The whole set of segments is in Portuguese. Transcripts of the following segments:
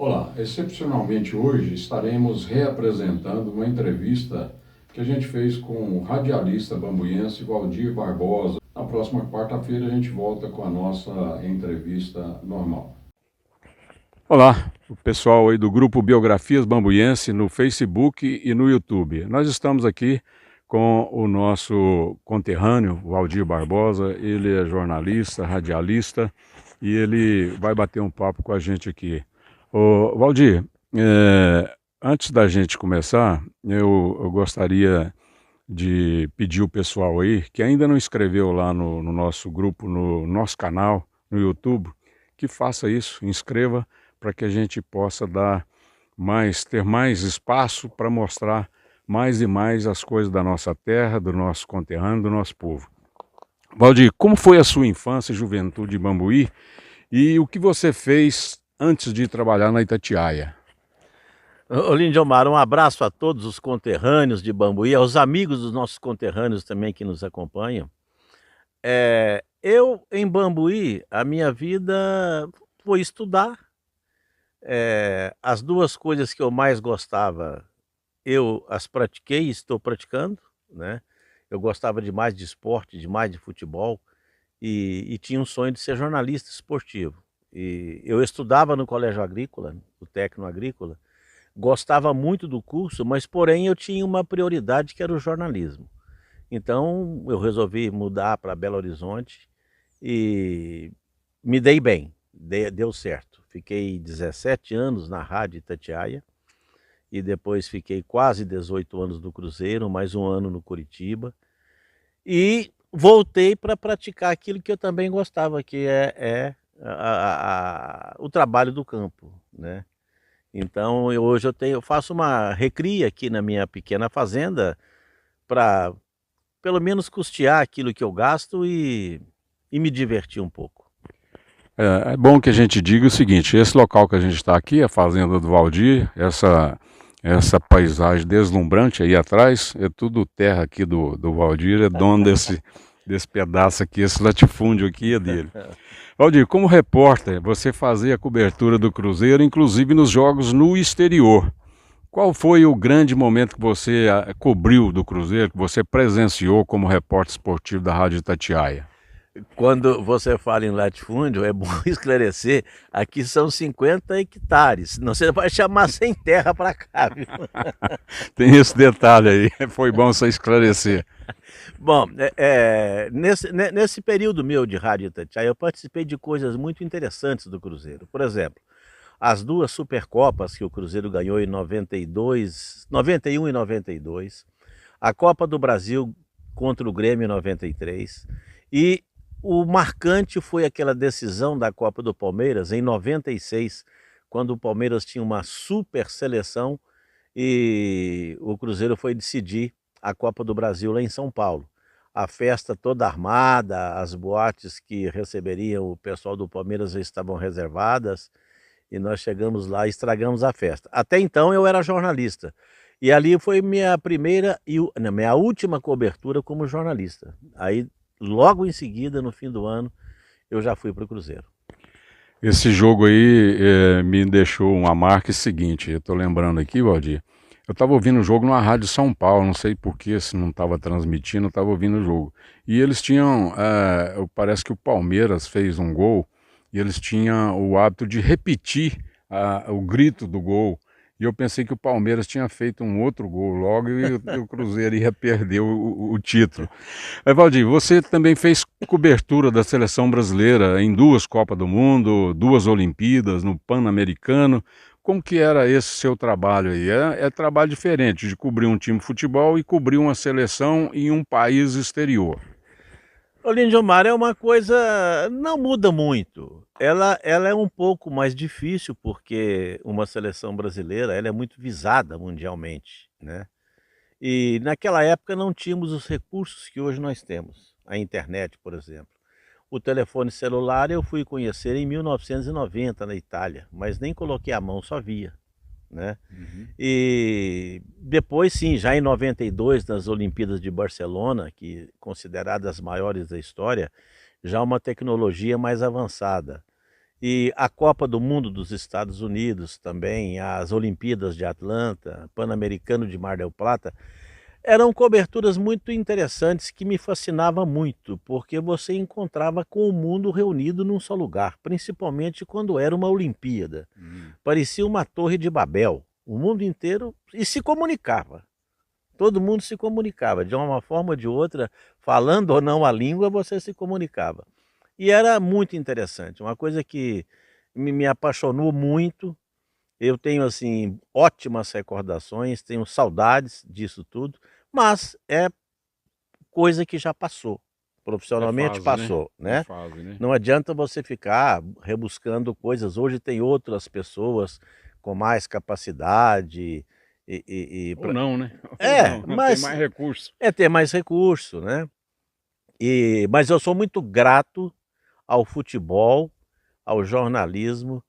Olá, excepcionalmente hoje estaremos reapresentando uma entrevista que a gente fez com o radialista bambuiense Valdir Barbosa. Na próxima quarta-feira a gente volta com a nossa entrevista normal. Olá, o pessoal aí do grupo Biografias Bambuiense no Facebook e no YouTube. Nós estamos aqui com o nosso conterrâneo Valdir Barbosa. Ele é jornalista, radialista e ele vai bater um papo com a gente aqui. Ô, Valdir, antes da gente começar, eu gostaria de pedir o pessoal aí que ainda não inscreveu lá no nosso grupo, no nosso canal, no YouTube, que faça isso, inscreva para que a gente possa ter mais espaço para mostrar mais e mais as coisas da nossa terra, do nosso conterrâneo, do nosso povo. Valdir, como foi a sua infância e juventude em Bambuí e o que você fez antes de trabalhar na Itatiaia? Ô Lindomar, um abraço a todos os conterrâneos de Bambuí, aos amigos dos nossos conterrâneos também que nos acompanham. Eu, em Bambuí, a minha vida foi estudar. As duas coisas que eu mais gostava, eu as pratiquei e estou praticando, né? Eu gostava demais de esporte, demais de futebol, e tinha um sonho de ser jornalista esportivo. E eu estudava no colégio agrícola, o técnico agrícola, gostava muito do curso, mas porém eu tinha uma prioridade que era o jornalismo. Então eu resolvi mudar para Belo Horizonte e me dei bem, deu certo. Fiquei 17 anos na Rádio Itatiaia e depois fiquei quase 18 anos no Cruzeiro, mais um ano no Curitiba e voltei para praticar aquilo que eu também gostava, que é o trabalho do campo, né? Então hoje eu faço uma recria aqui na minha pequena fazenda para pelo menos custear aquilo que eu gasto e me divertir um pouco. É bom que a gente diga o seguinte: esse local que a gente está aqui, a fazenda do Valdir, essa paisagem deslumbrante aí atrás, é tudo terra aqui do Valdir, é dono desse pedaço aqui, esse latifúndio aqui é dele. Valdir, como repórter, você fazia a cobertura do Cruzeiro, inclusive nos jogos no exterior. Qual foi o grande momento que você cobriu do Cruzeiro, que você presenciou como repórter esportivo da Rádio Itatiaia? Quando você fala em latifúndio, é bom esclarecer, aqui são 50 hectares, não você vai chamar sem terra para cá, viu? Tem esse detalhe aí, foi bom você esclarecer. Bom, nesse período meu de Rádio Itatiaia, eu participei de coisas muito interessantes do Cruzeiro. Por exemplo, as duas Supercopas que o Cruzeiro ganhou em 92, 91 e 92, a Copa do Brasil contra o Grêmio em 93 e o marcante foi aquela decisão da Copa do Palmeiras em 96, quando o Palmeiras tinha uma super seleção e o Cruzeiro foi decidir a Copa do Brasil lá em São Paulo. A festa toda armada, as boates que receberiam o pessoal do Palmeiras já estavam reservadas e nós chegamos lá e estragamos a festa. Até então eu era jornalista e ali foi minha primeira e minha última cobertura como jornalista. Aí logo em seguida, no fim do ano, eu já fui para o Cruzeiro. Esse jogo aí me deixou uma marca seguinte, eu estou lembrando aqui, Valdir, eu estava ouvindo o jogo numa rádio São Paulo, não sei porquê, se não estava transmitindo, eu estava ouvindo o jogo. E eles tinham, parece que o Palmeiras fez um gol, e eles tinham o hábito de repetir o grito do gol. E eu pensei que o Palmeiras tinha feito um outro gol logo e o Cruzeiro ia perder o título. Valdir, você também fez cobertura da seleção brasileira em duas Copas do Mundo, duas Olimpíadas, no Pan-Americano. Como que era esse seu trabalho aí? É trabalho diferente de cobrir um time de futebol e cobrir uma seleção em um país exterior. O Lindomar é uma coisa, não muda muito. Ela é um pouco mais difícil porque uma seleção brasileira ela é muito visada mundialmente, né? E naquela época não tínhamos os recursos que hoje nós temos. A internet, por exemplo. O telefone celular eu fui conhecer em 1990 na Itália, mas nem coloquei a mão, só via, né? E depois sim, já em 92, nas Olimpíadas de Barcelona, que consideradas as maiores da história, já uma tecnologia mais avançada. E a Copa do Mundo dos Estados Unidos também, as Olimpíadas de Atlanta, Pan-Americano de Mar del Plata, eram coberturas muito interessantes que me fascinava muito, porque você encontrava com o mundo reunido num só lugar, principalmente quando era uma Olimpíada. Parecia uma torre de Babel, o mundo inteiro, e se comunicava. Todo mundo se comunicava, de uma forma ou de outra, falando ou não a língua, você se comunicava. E era muito interessante, uma coisa que me apaixonou muito. Eu tenho, assim, ótimas recordações, tenho saudades disso tudo, mas é coisa que já passou, É profissionalmente fase, né? passou, É né. fase, né? Não adianta você ficar rebuscando coisas, hoje tem outras pessoas com mais capacidade e Ou pra não, né? Ou é, não, tem mas mais recurso. é ter mais recurso, né. Mas eu sou muito grato ao futebol, ao jornalismo,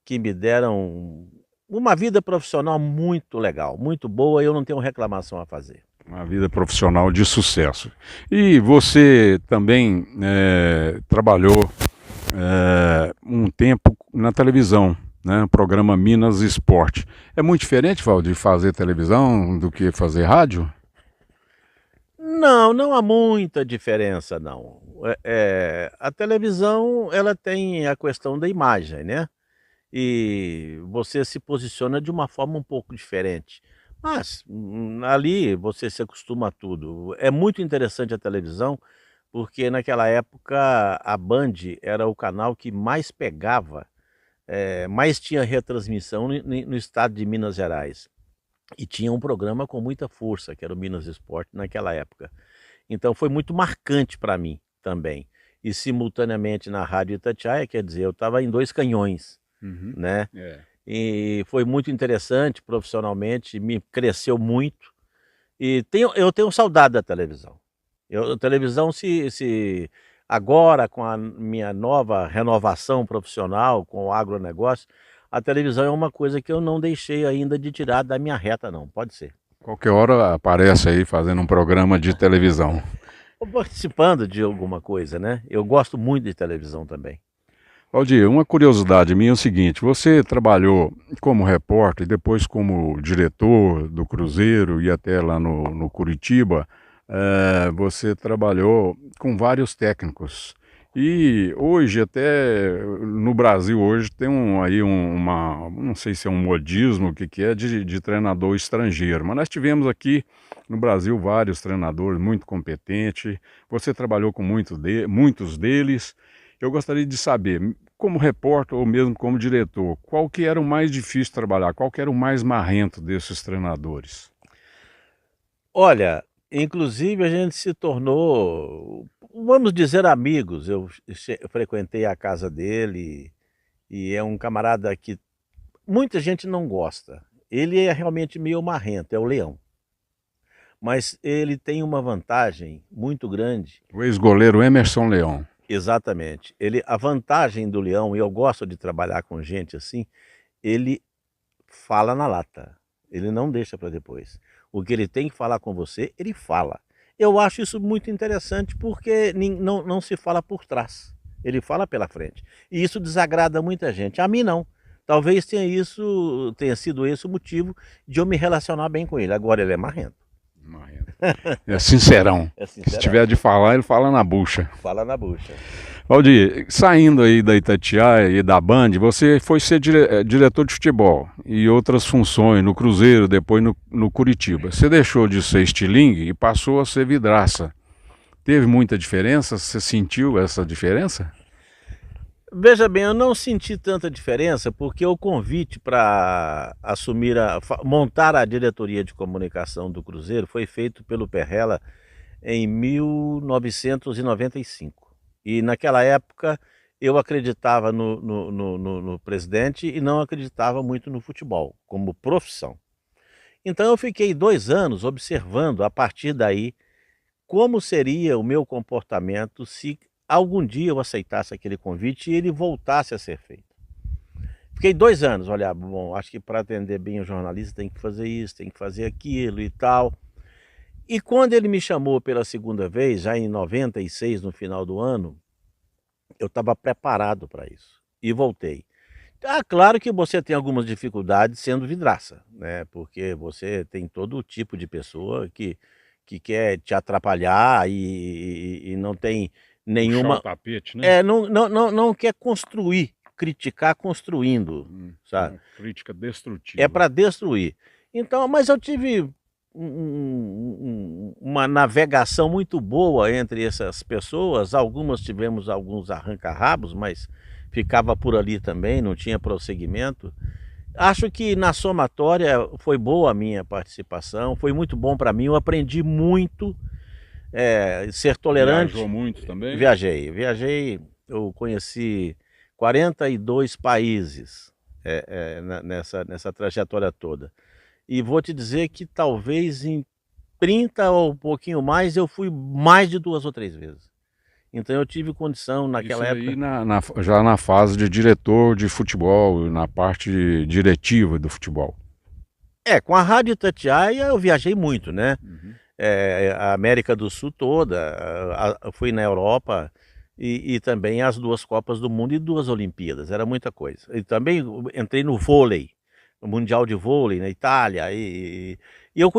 que me deram uma vida profissional muito legal, muito boa, e eu não tenho reclamação a fazer. Uma vida profissional de sucesso. E você também trabalhou um tempo na televisão, né? O programa Minas Esporte. É muito diferente, Valdir, fazer televisão do que fazer rádio? Não, não há muita diferença não. A televisão, ela tem a questão da imagem, né, e você se posiciona de uma forma um pouco diferente. Mas, ali você se acostuma a tudo. É muito interessante a televisão, porque naquela época a Band era o canal que mais pegava, mais tinha retransmissão no estado de Minas Gerais. E tinha um programa com muita força, que era o Minas Esporte naquela época. Então foi muito marcante para mim também. E simultaneamente na Rádio Itatiaia, quer dizer, eu estava em 2 canhões, Uhum. né. É. E foi muito interessante profissionalmente, me cresceu muito. E eu tenho saudade da televisão. A televisão se agora com a minha nova renovação profissional, com o agronegócio, a televisão é uma coisa que eu não deixei ainda de tirar da minha reta não, pode ser. Qualquer hora aparece aí fazendo um programa de televisão. Ou participando de alguma coisa, né. Eu gosto muito de televisão também. Valdir, uma curiosidade minha é o seguinte: você trabalhou como repórter e depois como diretor do Cruzeiro e até lá no Curitiba, você trabalhou com vários técnicos. E hoje, até no Brasil, hoje tem não sei se é um modismo, o que que é, de treinador estrangeiro. Mas nós tivemos aqui no Brasil vários treinadores muito competentes. Você trabalhou com muitos deles. Eu gostaria de saber, como repórter ou mesmo como diretor, qual que era o mais difícil de trabalhar? Qual que era o mais marrento desses treinadores? Olha, inclusive a gente se tornou, vamos dizer, amigos. Eu frequentei a casa dele, e é um camarada que muita gente não gosta. Ele é realmente meio marrento, é o leão. Mas ele tem uma vantagem muito grande. O ex-goleiro Emerson Leão. Exatamente. A vantagem do leão, e eu gosto de trabalhar com gente assim, ele fala na lata, ele não deixa para depois. O que ele tem que falar com você, ele fala. Eu acho isso muito interessante, porque não se fala por trás, ele fala pela frente. E isso desagrada muita gente, a mim não. Talvez tenha sido esse o motivo de eu me relacionar bem com ele. Agora ele é marrento. Marrento. É sincerão. É Se sincerão. tiver de falar, ele fala na bucha. Fala na bucha. Valdir, saindo aí da Itatiaia e da Band, você foi ser diretor de futebol e outras funções no Cruzeiro, depois no Curitiba. Você deixou de ser estilingue e passou a ser vidraça. Teve muita diferença? Você sentiu essa diferença? Veja bem, eu não senti tanta diferença, porque o convite para montar a diretoria de comunicação do Cruzeiro foi feito pelo Perrella em 1995. E naquela época eu acreditava no presidente e não acreditava muito no futebol, como profissão. Então eu fiquei 2 anos observando, a partir daí, como seria o meu comportamento se algum dia eu aceitasse aquele convite e ele voltasse a ser feito. Fiquei 2 anos, olha, bom, acho que para atender bem o jornalista tem que fazer isso, tem que fazer aquilo e tal. E quando ele me chamou pela segunda vez, já em 96, no final do ano, eu estava preparado para isso. e voltei. Ah, claro que você tem algumas dificuldades sendo vidraça, né, porque você tem todo tipo de pessoa que quer te atrapalhar e não tem Puxar o nenhuma tapete, né? não quer construir, criticar construindo, sabe. Uma crítica É destrutiva. para destruir. Então, mas eu tive uma navegação muito boa entre essas pessoas, algumas tivemos alguns arranca-rabos, mas ficava por ali também, não tinha prosseguimento. Acho que na somatória foi boa a minha participação, foi muito bom para mim, eu aprendi muito, ser Viajou tolerante. muito também? Viajei, eu conheci 42 países, nessa trajetória toda. E vou te dizer que talvez em 30 ou um pouquinho mais, eu fui mais de 2 ou 3 vezes. Então eu tive condição Isso naquela aí época. já na fase de diretor de futebol, na parte diretiva do futebol. Com a Rádio Itatiaia eu viajei muito, né. Uhum. A América do Sul toda, fui na Europa e também as 2 Copas do Mundo e 2 Olimpíadas, era muita coisa. E também entrei no vôlei, no Mundial de Vôlei na Itália e eu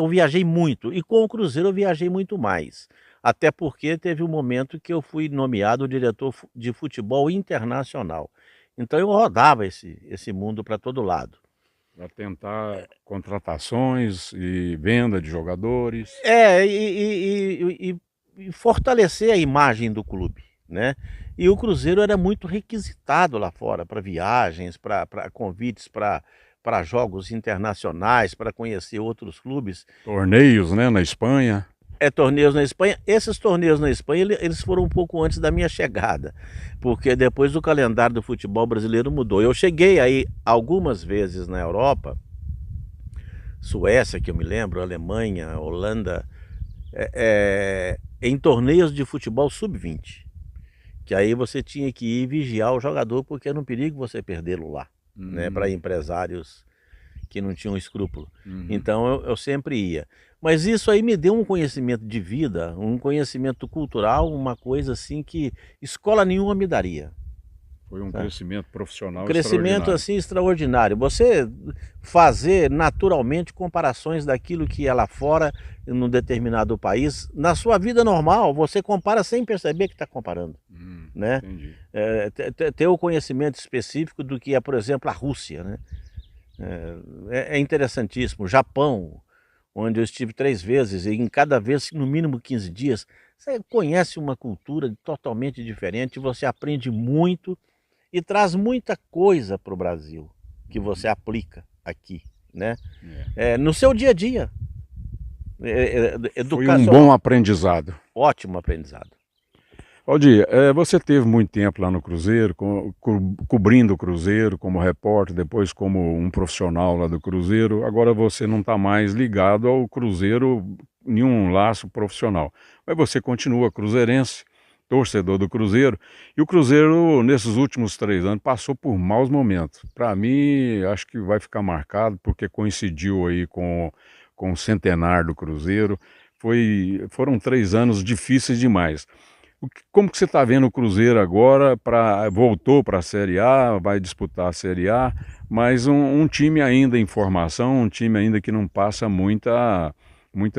viajei muito, e com o Cruzeiro eu viajei muito mais. Até porque teve um momento que eu fui nomeado diretor de futebol internacional. Então eu rodava esse mundo para todo lado. Para tentar contratações e venda de jogadores. E fortalecer a imagem do clube, né. E o Cruzeiro era muito requisitado lá fora para viagens, para convites para jogos internacionais, para conhecer outros clubes. Torneios, né, na Espanha. Torneios na Espanha. Esses torneios na Espanha, eles foram um pouco antes da minha chegada, porque depois o calendário do futebol brasileiro mudou. Eu cheguei aí algumas vezes na Europa, Suécia, que eu me lembro, Alemanha, Holanda, em torneios de futebol sub-20, que aí você tinha que ir vigiar o jogador, porque era um perigo você perdê-lo lá, né, para empresários que não tinham escrúpulo. Então eu sempre ia. Mas isso aí me deu um conhecimento de vida, um conhecimento cultural, uma coisa assim que escola nenhuma me daria. Foi um crescimento profissional Crescimento extraordinário. assim extraordinário. Você fazer naturalmente comparações daquilo que é lá fora, num determinado país, na sua vida normal, você compara sem perceber que está comparando, né? Entendi. Ter o conhecimento específico do que é, por exemplo, a Rússia, né? É interessantíssimo. Japão, onde eu estive 3 vezes, e em cada vez, no mínimo 15 dias, você conhece uma cultura totalmente diferente, você aprende muito e traz muita coisa para o Brasil, que você aplica aqui, né? No seu dia a dia. Foi um bom aprendizado. Ótimo aprendizado. Aldir, você teve muito tempo lá no Cruzeiro, cobrindo o Cruzeiro como repórter, depois como um profissional lá do Cruzeiro. Agora você não está mais ligado ao Cruzeiro, nenhum laço profissional. Mas você continua cruzeirense, torcedor do Cruzeiro. E o Cruzeiro, nesses últimos 3 anos, passou por maus momentos. Para mim, acho que vai ficar marcado, porque coincidiu aí com o centenário do Cruzeiro. Foram 3 anos difíceis demais. Como que você está vendo o Cruzeiro agora? Voltou para a Série A, vai disputar a Série A, mas um time ainda em formação, um time ainda que não passa muita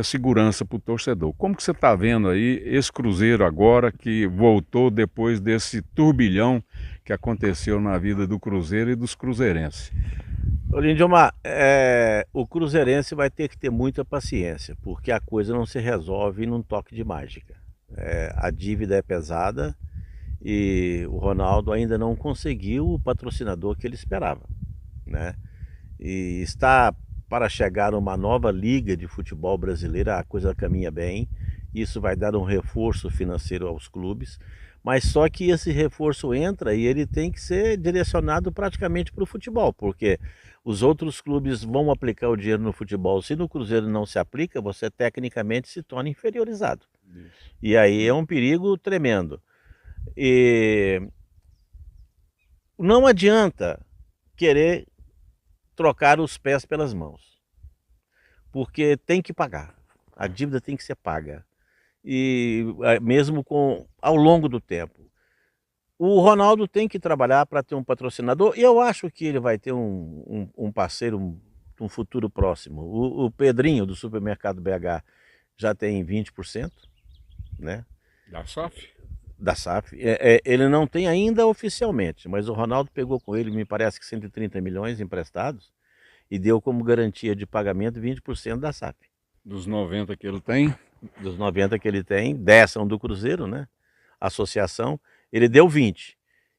segurança para o torcedor. Como que você está vendo aí esse Cruzeiro agora que voltou depois desse turbilhão que aconteceu na vida do Cruzeiro e dos cruzeirenses? Lindomar, o cruzeirense vai ter que ter muita paciência, porque a coisa não se resolve num toque de mágica. A dívida é pesada e o Ronaldo ainda não conseguiu o patrocinador que ele esperava, né? E está para chegar uma nova liga de futebol brasileira, a coisa caminha bem, isso vai dar um reforço financeiro aos clubes, mas só que esse reforço entra e ele tem que ser direcionado praticamente para o futebol, porque os outros clubes vão aplicar o dinheiro no futebol. Se no Cruzeiro não se aplica, você tecnicamente se torna inferiorizado. Isso. E aí é um perigo tremendo. E não adianta querer trocar os pés pelas mãos, porque tem que pagar. A dívida tem que ser paga. E mesmo ao longo do tempo. O Ronaldo tem que trabalhar para ter um patrocinador, e eu acho que ele vai ter um parceiro um futuro próximo. O Pedrinho, do Supermercado BH, já tem 20%, né? Da SAF? Da SAF. Ele não tem ainda oficialmente, mas o Ronaldo pegou com ele, me parece que 130 milhões emprestados, e deu como garantia de pagamento 20% da SAF. Dos 90 que ele tem? Dos 90 que ele tem, 10 são do Cruzeiro, né? Associação, ele deu 20.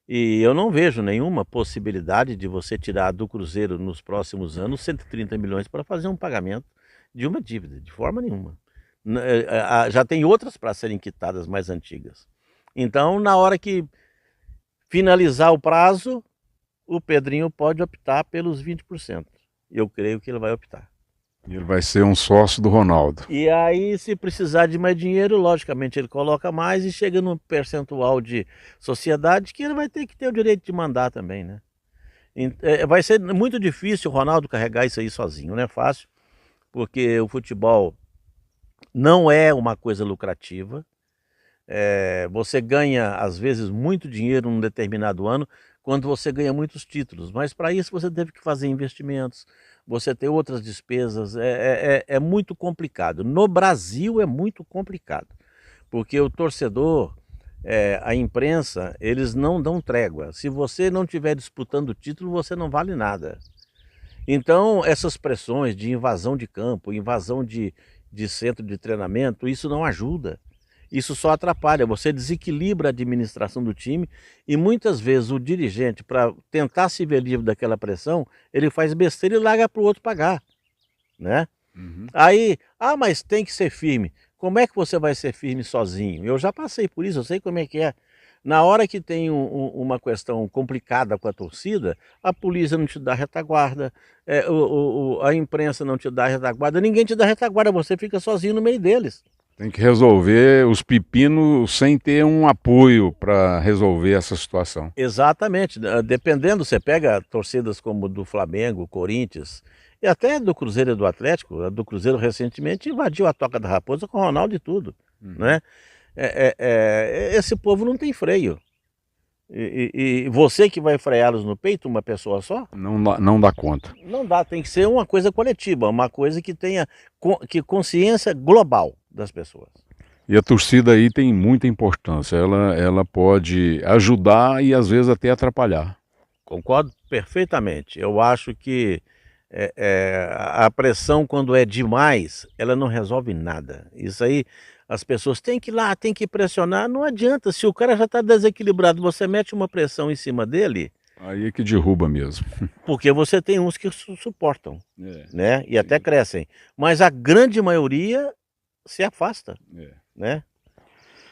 E eu não vejo nenhuma possibilidade de você tirar do Cruzeiro nos próximos anos 130 milhões para fazer um pagamento de uma dívida, de forma nenhuma. Já tem outras para serem quitadas mais antigas. Então, na hora que finalizar o prazo, o Pedrinho pode optar pelos 20%. Eu creio que ele vai optar. Ele vai ser um sócio do Ronaldo. E aí, se precisar de mais dinheiro, logicamente ele coloca mais e chega num percentual de sociedade que ele vai ter que ter o direito de mandar também, né? Vai ser muito difícil o Ronaldo carregar isso aí sozinho, não é fácil, porque o futebol não é uma coisa lucrativa. Você ganha, às vezes, muito dinheiro num determinado ano, quando você ganha muitos títulos, mas para isso você teve que fazer investimentos, você tem outras despesas, é muito complicado. No Brasil é muito complicado, porque o torcedor, a imprensa, eles não dão trégua. Se você não estiver disputando o título, você não vale nada. Então, essas pressões de invasão de campo, invasão de centro de treinamento, isso não ajuda. Isso só atrapalha, você desequilibra a administração do time e muitas vezes o dirigente, para tentar se ver livre daquela pressão, ele faz besteira e larga para o outro pagar, né? Uhum. Aí, mas tem que ser firme. Como é que você vai ser firme sozinho? Eu já passei por isso, eu sei como é que é. Na hora que tem uma questão complicada com a torcida, a polícia não te dá retaguarda, a imprensa não te dá retaguarda, ninguém te dá retaguarda, você fica sozinho no meio deles. Tem que resolver os pepinos sem ter um apoio para resolver essa situação. Exatamente. Dependendo, você pega torcidas como do Flamengo, Corinthians, e até do Cruzeiro e do Atlético. A do Cruzeiro recentemente invadiu a Toca da Raposa com o Ronaldo e tudo, né? Esse povo não tem freio. E você que vai freá-los no peito, uma pessoa só? Não dá conta. Não dá, tem que ser uma coisa coletiva, uma coisa que tenha consciência global das pessoas. E a torcida aí tem muita importância, ela pode ajudar e às vezes até atrapalhar. Concordo perfeitamente. Eu acho que a pressão, quando é demais, ela não resolve nada. Isso aí, as pessoas têm que ir lá, têm que pressionar, não adianta. Se o cara já está desequilibrado, você mete uma pressão em cima dele... Aí é que derruba mesmo. Porque você tem uns que suportam, né? E até crescem. Mas a grande maioria se afasta, né?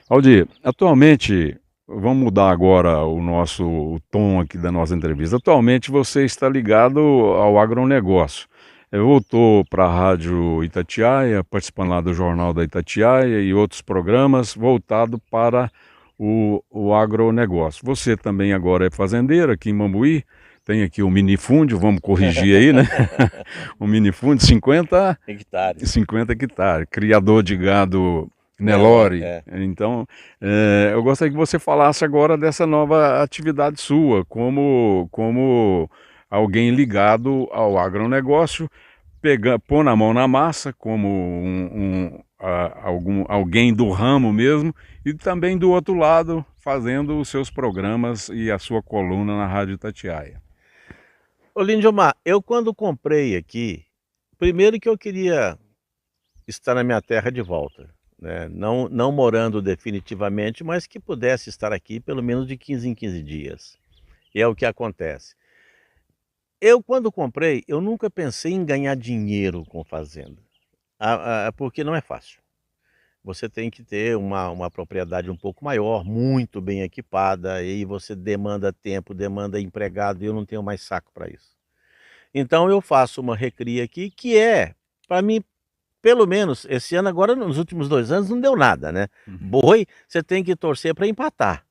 Aldir, atualmente, vamos mudar agora o tom aqui da nossa entrevista. Atualmente você está ligado ao agronegócio. Voltou para a Rádio Itatiaia, participando lá do Jornal da Itatiaia e outros programas voltado para o agronegócio. Você também agora é fazendeiro aqui em Mambuí, tem aqui um minifúndio, vamos corrigir aí, né? Um minifúndio, 50 hectares. 50 hectares, criador de gado Nelore. Então, eu gostaria que você falasse agora dessa nova atividade sua, como alguém ligado ao agronegócio, pôr na mão na massa, como alguém do ramo mesmo, e também do outro lado, fazendo os seus programas e a sua coluna na Rádio Itatiaia. Ô Lindomar, eu quando comprei aqui, primeiro que eu queria estar na minha terra de volta, né? Não morando definitivamente, mas que pudesse estar aqui pelo menos de 15 em 15 dias. E é o que acontece. Eu quando comprei, eu nunca pensei em ganhar dinheiro com fazenda, porque não é fácil. Você tem que ter uma propriedade um pouco maior, muito bem equipada, e você demanda tempo, demanda empregado, e eu não tenho mais saco para isso. Então eu faço uma recria aqui, que para mim, pelo menos, esse ano agora, nos últimos 2 anos, não deu nada, né? Boi, você tem que torcer para empatar,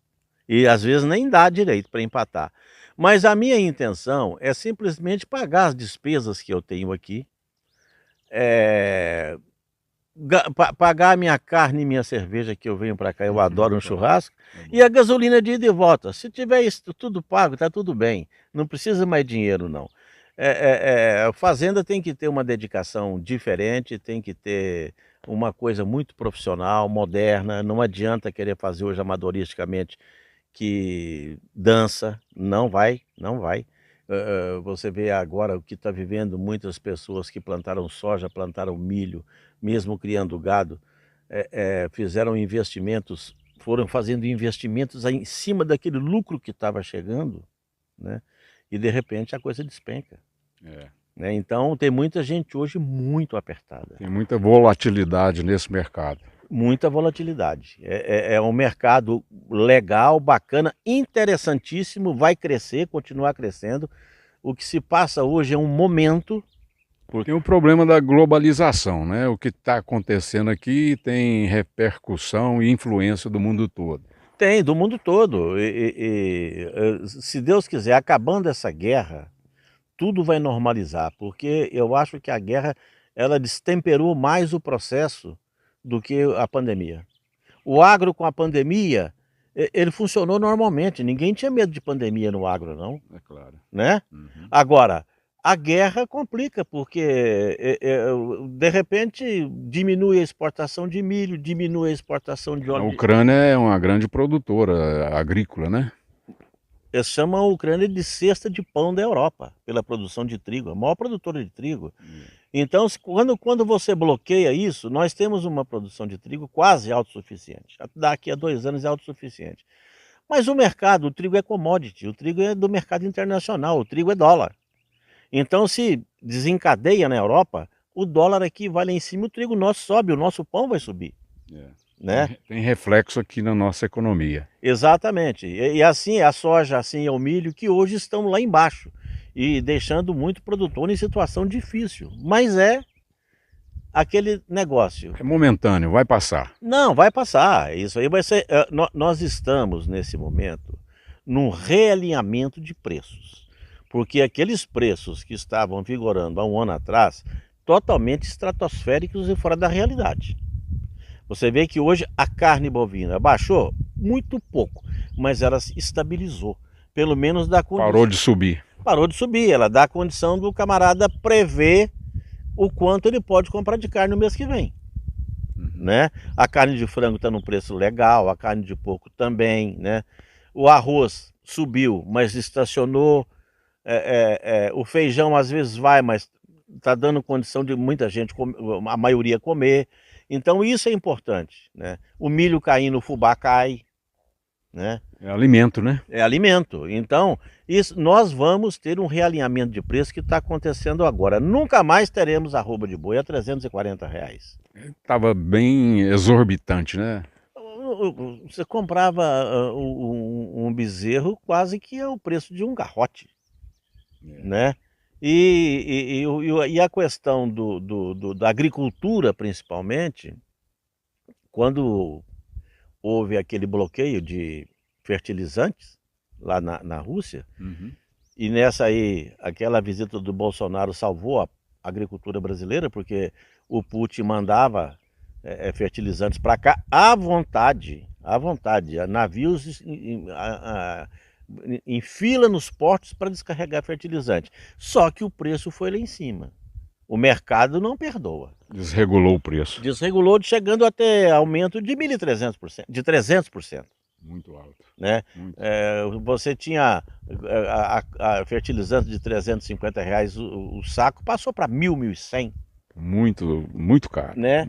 e às vezes nem dá direito para empatar. Mas a minha intenção é simplesmente pagar as despesas que eu tenho aqui, pagar minha carne e minha cerveja, que eu venho para cá, eu adoro um churrasco, e a gasolina de ida e volta. Se tiver isso tudo pago, tá tudo bem. Não precisa mais dinheiro, não. A fazenda tem que ter uma dedicação diferente, tem que ter uma coisa muito profissional, moderna. Não adianta querer fazer hoje amadoristicamente que dança, não vai, não vai. Você vê agora o que está vivendo muitas pessoas que plantaram soja, plantaram milho, mesmo criando gado, fizeram investimentos, foram fazendo investimentos em cima daquele lucro que estava chegando, né? E de repente a coisa despenca. Né? Então tem muita gente hoje muito apertada. Tem muita volatilidade nesse mercado. Muita volatilidade. É um mercado legal, bacana, interessantíssimo, vai crescer, continuar crescendo. O que se passa hoje é um momento. Tem o problema da globalização, né? O que está acontecendo aqui tem repercussão e influência do mundo todo. Tem, do mundo todo. Se Deus quiser, acabando essa guerra, tudo vai normalizar, porque eu acho que a guerra ela destemperou mais o processo do que a pandemia. O agro com a pandemia, ele funcionou normalmente, ninguém tinha medo de pandemia no agro, não. É claro. Né? Agora, a guerra complica, porque de repente diminui a exportação de milho, diminui a exportação de A óleo. Ucrânia é uma grande produtora agrícola, né? Eles chamam a Ucrânia de cesta de pão da Europa, pela produção de trigo, a maior produtora de trigo. Então, quando você bloqueia isso, nós temos uma produção de trigo quase autossuficiente. Daqui a 2 anos é autossuficiente. Mas o mercado, o trigo é commodity, o trigo é do mercado internacional, o trigo é dólar. Então, se desencadeia na Europa, o dólar aqui vai lá em cima, o trigo nosso sobe, o nosso pão vai subir. Né? Tem reflexo aqui na nossa economia. Exatamente. E assim é a soja, assim é o milho, que hoje estão lá embaixo e deixando muito produtor em situação difícil. Mas é aquele negócio. É momentâneo, vai passar. Não, vai passar. Isso aí vai ser. Nós estamos nesse momento num realinhamento de preços, porque aqueles preços que estavam vigorando há um ano atrás, totalmente estratosféricos e fora da realidade. Você vê que hoje a carne bovina baixou muito pouco, mas ela se estabilizou, pelo menos dá condição. Parou de subir. Parou de subir, ela dá a condição do camarada prever o quanto ele pode comprar de carne no mês que vem. Né? A carne de frango está num preço legal, a carne de porco também, né? O arroz subiu, mas estacionou, o feijão às vezes vai, mas está dando condição de muita gente, a maioria comer. Então isso é importante, né? O milho caindo, o fubá cai, né? É alimento, né? É alimento. Então, nós vamos ter um realinhamento de preço que está acontecendo agora. Nunca mais teremos arroba de boi a R$340. Estava bem exorbitante, né? Você comprava um bezerro quase que é o preço de um garrote, né? E a questão da agricultura, principalmente, quando houve aquele bloqueio de fertilizantes lá na Rússia, e nessa aí, aquela visita do Bolsonaro salvou a agricultura brasileira, porque o Putin mandava fertilizantes para cá à vontade, navios em fila nos portos para descarregar fertilizante. Só que o preço foi lá em cima. O mercado não perdoa. Desregulou o preço. Desregulou, chegando até aumento de 1.300%, de 300%. Muito alto. Né? Muito. Você tinha a fertilizante de R$350 o saco, passou para 1.100. Muito caro. Né?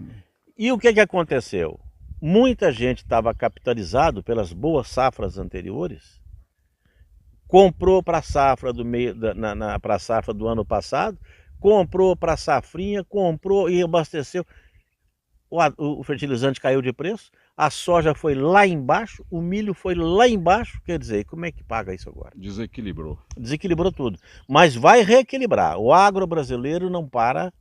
E o que aconteceu? Muita gente estava capitalizado pelas boas safras anteriores, comprou para a safra para a safra do ano passado, comprou para a safrinha, comprou e abasteceu. O fertilizante caiu de preço, a soja foi lá embaixo, o milho foi lá embaixo. Quer dizer, como é que paga isso agora? Desequilibrou. Desequilibrou tudo. Mas vai reequilibrar. O agro brasileiro não para,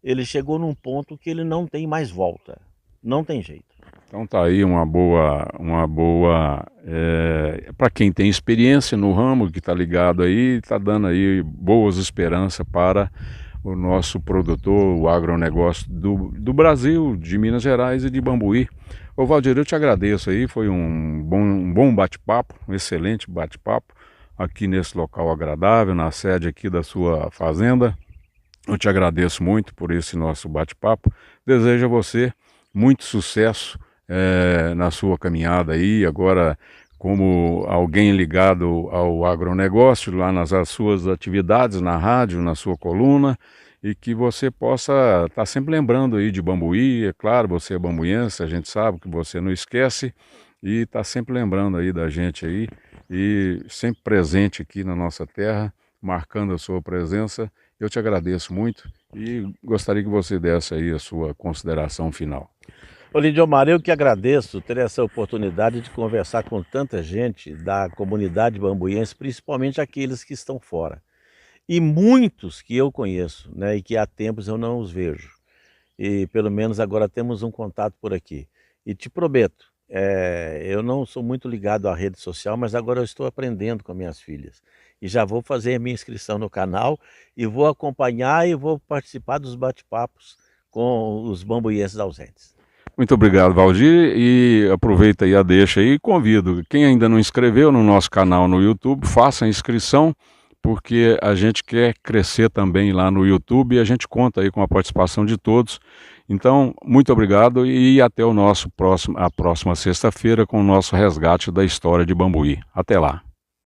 ele chegou num ponto que ele não tem mais volta. Não tem jeito. Então tá aí uma boa para quem tem experiência no ramo, que está ligado aí, está dando aí boas esperanças para o nosso produtor, o agronegócio do Brasil, de Minas Gerais e de Bambuí. Ô Valdir, eu te agradeço aí, foi um bom bate-papo, um excelente bate-papo aqui nesse local agradável, na sede aqui da sua fazenda. Eu te agradeço muito por esse nosso bate-papo. Desejo a você muito sucesso na sua caminhada aí, agora como alguém ligado ao agronegócio, lá nas suas atividades, na rádio, na sua coluna, e que você possa estar sempre lembrando aí de Bambuí. É claro, você é bambuiense, a gente sabe que você não esquece, e está sempre lembrando aí da gente aí, e sempre presente aqui na nossa terra, marcando a sua presença. Eu te agradeço muito e gostaria que você desse aí a sua consideração final. Ô Lindomar, eu que agradeço ter essa oportunidade de conversar com tanta gente da comunidade bambuiense, principalmente aqueles que estão fora. E muitos que eu conheço, né, e que há tempos eu não os vejo. E pelo menos agora temos um contato por aqui. E te prometo, eu não sou muito ligado à rede social, mas agora eu estou aprendendo com minhas filhas. E já vou fazer a minha inscrição no canal e vou acompanhar e vou participar dos bate-papos com os bambuienses ausentes. Muito obrigado, Valdir, e aproveita aí a deixa aí e convido quem ainda não inscreveu no nosso canal no YouTube, faça a inscrição, porque a gente quer crescer também lá no YouTube e a gente conta aí com a participação de todos. Então, muito obrigado e até a próxima sexta-feira com o nosso resgate da história de Bambuí. Até lá.